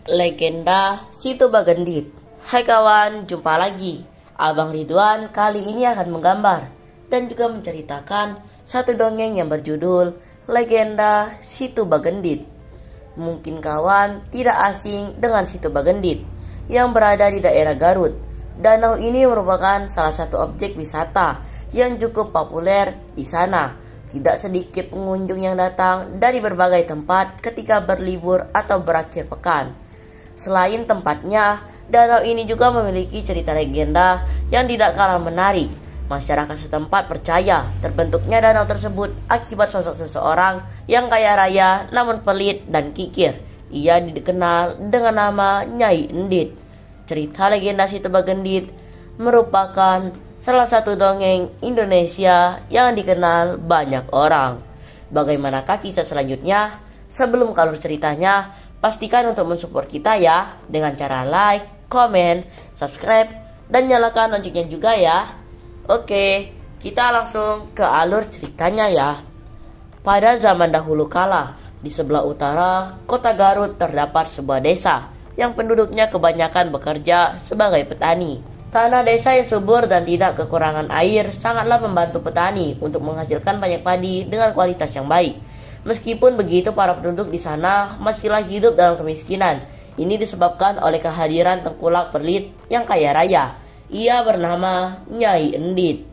Legenda Situ Bagendit. Hai kawan, jumpa lagi. Abang Ridwan kali ini akan menggambar dan juga menceritakan satu dongeng yang berjudul Legenda Situ Bagendit. Mungkin kawan tidak asing dengan Situ Bagendit yang berada di daerah Garut. Danau ini merupakan salah satu objek wisata yang cukup populer di sana. Tidak sedikit pengunjung yang datang dari berbagai tempat ketika berlibur atau berakhir pekan. Selain tempatnya, danau ini juga memiliki cerita legenda yang tidak kalah menarik. Masyarakat setempat percaya terbentuknya danau tersebut akibat sosok seseorang yang kaya raya namun pelit dan kikir. Ia dikenal dengan nama Nyai Endit. Cerita legenda Situ Bagendit merupakan salah satu dongeng Indonesia yang dikenal banyak orang. Bagaimanakah kisah selanjutnya? Sebelum ke alur ceritanya, pastikan untuk mensupport kita ya dengan cara like, komen, subscribe, dan nyalakan loncengnya juga ya. Oke, kita langsung ke alur ceritanya ya. Pada zaman dahulu kala, di sebelah utara kota Garut terdapat sebuah desa yang penduduknya kebanyakan bekerja sebagai petani. Tanah desa yang subur dan tidak kekurangan air sangatlah membantu petani untuk menghasilkan banyak padi dengan kualitas yang baik. Meskipun begitu, para penduduk di sana masihlah hidup dalam kemiskinan. Ini disebabkan oleh kehadiran tengkulak pelit yang kaya raya. Ia bernama Nyai Endit.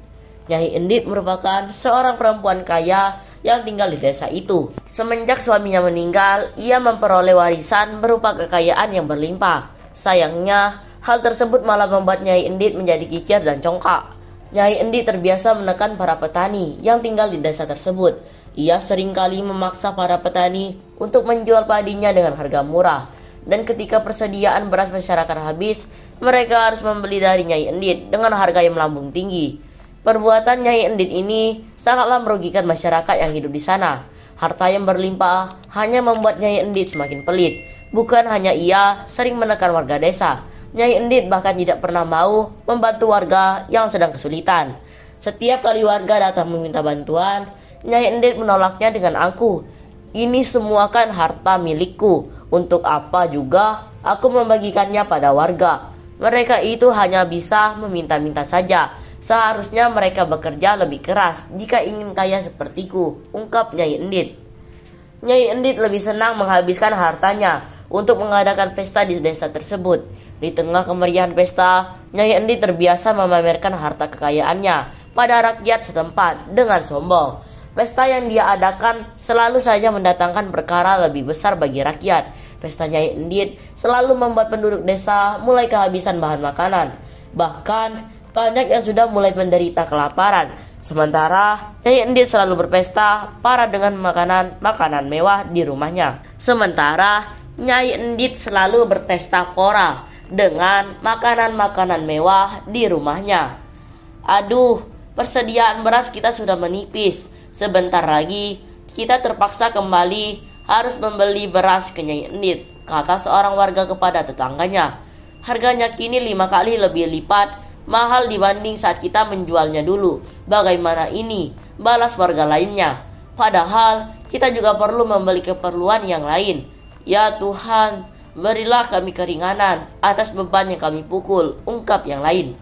Nyai Endit merupakan seorang perempuan kaya yang tinggal di desa itu. Semenjak suaminya meninggal, ia memperoleh warisan berupa kekayaan yang berlimpah. Sayangnya, hal tersebut malah membuat Nyai Endit menjadi kikir dan congkak. Nyai Endit terbiasa menekan para petani yang tinggal di desa tersebut. Ia seringkali memaksa para petani untuk menjual padinya dengan harga murah. Dan ketika persediaan beras masyarakat habis, mereka harus membeli dari Nyai Endit dengan harga yang melambung tinggi. Perbuatan Nyai Endit ini sangatlah merugikan masyarakat yang hidup di sana. Harta yang berlimpah hanya membuat Nyai Endit semakin pelit. Bukan hanya ia sering menekan warga desa, Nyai Endit bahkan tidak pernah mau membantu warga yang sedang kesulitan. Setiap kali warga datang meminta bantuan, Nyai Endit menolaknya dengan angkuh. Ini semua kan harta milikku. Untuk apa juga aku membagikannya pada warga? Mereka itu hanya bisa meminta-minta saja. Seharusnya mereka bekerja lebih keras jika ingin kaya sepertiku, ungkap Nyai Endit. Nyai Endit lebih senang menghabiskan hartanya untuk mengadakan pesta di desa tersebut. Di tengah kemeriahan pesta, Nyai Endit terbiasa memamerkan harta kekayaannya pada rakyat setempat dengan sombong. Pesta yang dia adakan selalu saja mendatangkan perkara lebih besar bagi rakyat. Pesta Nyai Endit selalu membuat penduduk desa mulai kehabisan bahan makanan. Bahkan banyak yang sudah mulai menderita kelaparan. Sementara Nyai Endit selalu berpesta parah dengan makanan mewah di rumahnya. Sementara Nyai Endit selalu berpesta pora dengan makanan mewah di rumahnya. Aduh, persediaan beras kita sudah menipis. Sebentar lagi kita terpaksa kembali harus membeli beras ke Nyai Endit, kata seorang warga kepada tetangganya. Harganya kini 5 kali lebih lipat mahal dibanding saat kita menjualnya dulu. Bagaimana ini? Balas warga lainnya. Padahal kita juga perlu membeli keperluan yang lain. Ya Tuhan, berilah kami keringanan atas beban yang kami pukul, ungkap yang lain.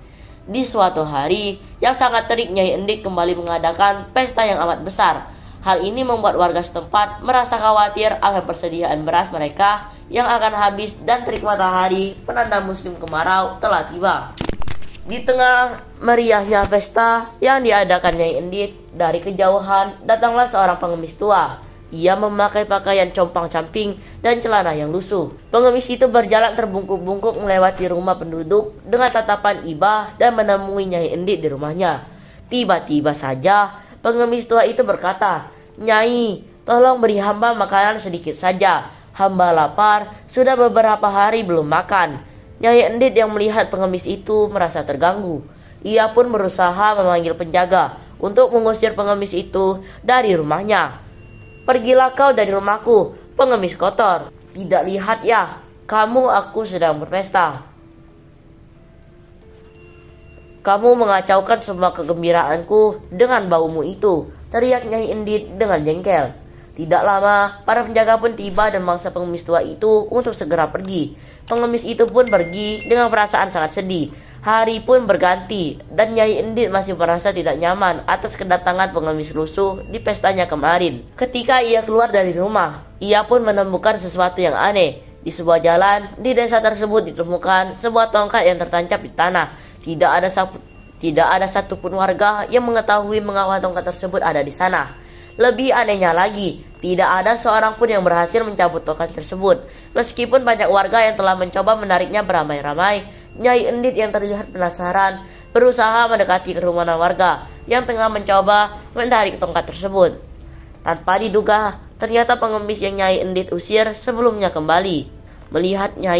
Di suatu hari yang sangat terik, Nyai Endit kembali mengadakan pesta yang amat besar. Hal ini membuat warga setempat merasa khawatir akan persediaan beras mereka yang akan habis dan terik matahari penanda musim kemarau telah tiba. Di tengah meriahnya pesta yang diadakan Nyai Endit, dari kejauhan datanglah seorang pengemis tua. Ia memakai pakaian compang-camping dan celana yang lusuh. Pengemis itu berjalan terbungkuk-bungkuk melewati rumah penduduk dengan tatapan iba dan menemui Nyai Endit di rumahnya. Tiba-tiba saja pengemis tua itu berkata, "Nyai, tolong beri hamba makanan sedikit saja. Hamba lapar, sudah beberapa hari belum makan." Nyai Endit yang melihat pengemis itu merasa terganggu. Ia pun berusaha memanggil penjaga untuk mengusir pengemis itu dari rumahnya. "Pergilah kau dari rumahku, pengemis kotor. Tidak lihat ya, aku sedang berpesta. Kamu mengacaukan semua kegembiraanku dengan baumu itu," teriak Nyai Endit dengan jengkel. Tidak lama, para penjaga pun tiba dan memaksa pengemis tua itu untuk segera pergi. Pengemis itu pun pergi dengan perasaan sangat sedih. Hari pun berganti dan Nyai Endit masih merasa tidak nyaman atas kedatangan pengemis lusuh di pestanya kemarin. Ketika ia keluar dari rumah, ia pun menemukan sesuatu yang aneh. Di sebuah jalan di desa tersebut ditemukan sebuah tongkat yang tertancap di tanah. Tidak ada satupun warga yang mengetahui mengapa tongkat tersebut ada di sana. Lebih anehnya lagi, tidak ada seorang pun yang berhasil mencabut tongkat tersebut. Meskipun banyak warga yang telah mencoba menariknya beramai-ramai, Nyai Endit yang terlihat penasaran berusaha mendekati kerumunan warga yang tengah mencoba menarik tongkat tersebut. Tanpa diduga, ternyata pengemis yang Nyai Endit usir sebelumnya kembali. Melihatnya,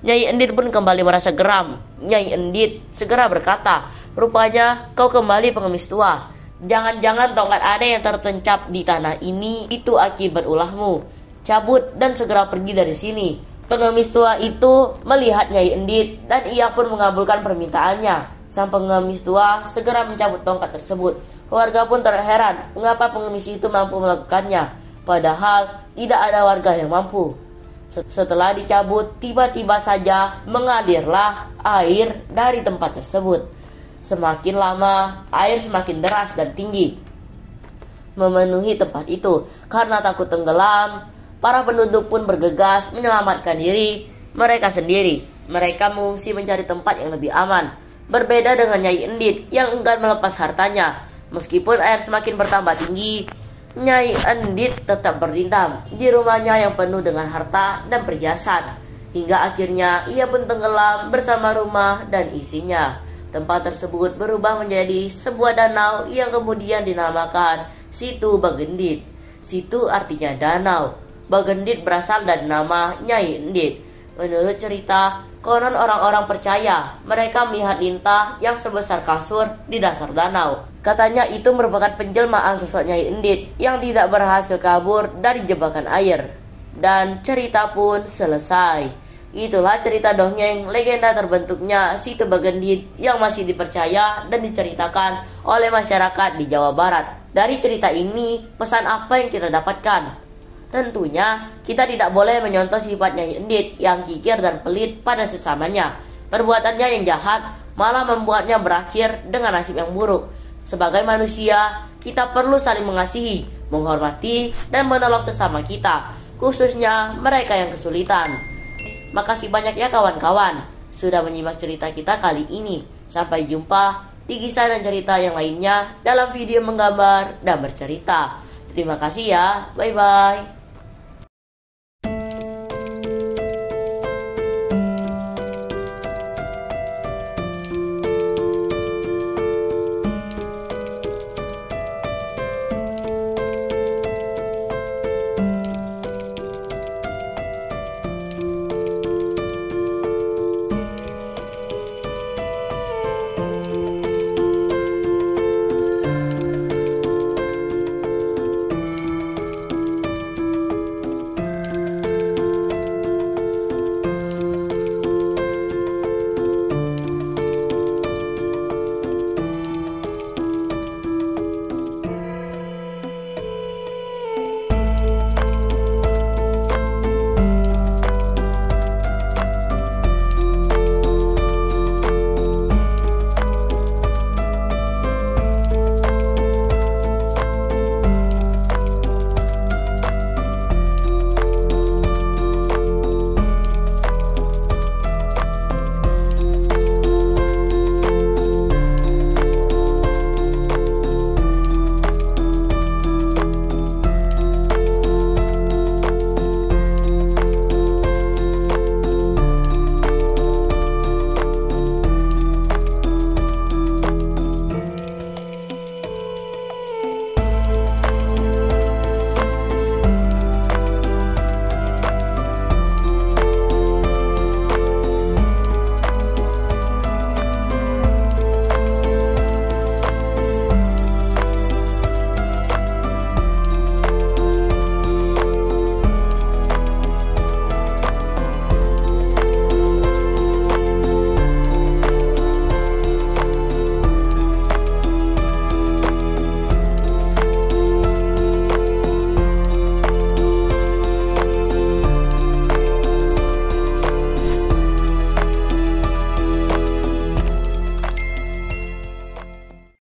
Nyai Endit pun kembali merasa geram. Nyai Endit segera berkata, "Rupanya kau kembali pengemis tua. Jangan-jangan tongkat ada yang tertancap di tanah ini itu akibat ulahmu. Cabut dan segera pergi dari sini." Pengemis tua itu melihat Nyai Endit dan ia pun mengabulkan permintaannya. Sang pengemis tua segera mencabut tongkat tersebut. Warga pun terheran mengapa pengemis itu mampu melakukannya, padahal tidak ada warga yang mampu. Setelah dicabut, tiba-tiba saja mengalirlah air dari tempat tersebut. Semakin lama, air semakin deras dan tinggi memenuhi tempat itu. Karena takut tenggelam, para penduduk pun bergegas menyelamatkan diri mereka sendiri. Mereka mengungsi mencari tempat yang lebih aman. Berbeda dengan Nyai Endit yang enggan melepas hartanya. Meskipun air semakin bertambah tinggi, Nyai Endit tetap berlindam di rumahnya yang penuh dengan harta dan perhiasan. Hingga akhirnya ia pun tenggelam bersama rumah dan isinya. Tempat tersebut berubah menjadi sebuah danau yang kemudian dinamakan Situ Bagendit. Situ artinya danau. Bagendit berasal dari nama Nyai Endit. Menurut cerita, konon orang-orang percaya mereka melihat lintah yang sebesar kasur di dasar danau. Katanya itu merupakan penjelmaan sosok Nyai Endit yang tidak berhasil kabur dari jebakan air. Dan cerita pun selesai. Itulah cerita dongeng legenda terbentuknya Situ Bagendit yang masih dipercaya dan diceritakan oleh masyarakat di Jawa Barat. Dari cerita ini, pesan apa yang kita dapatkan? Tentunya, kita tidak boleh menyontoh sifat Nyai Endit yang kikir dan pelit pada sesamanya. Perbuatannya yang jahat malah membuatnya berakhir dengan nasib yang buruk. Sebagai manusia, kita perlu saling mengasihi, menghormati, dan menolong sesama kita, khususnya mereka yang kesulitan. Makasih banyak ya kawan-kawan sudah menyimak cerita kita kali ini. Sampai jumpa di kisah dan cerita yang lainnya dalam video menggambar dan bercerita. Terima kasih ya, bye-bye.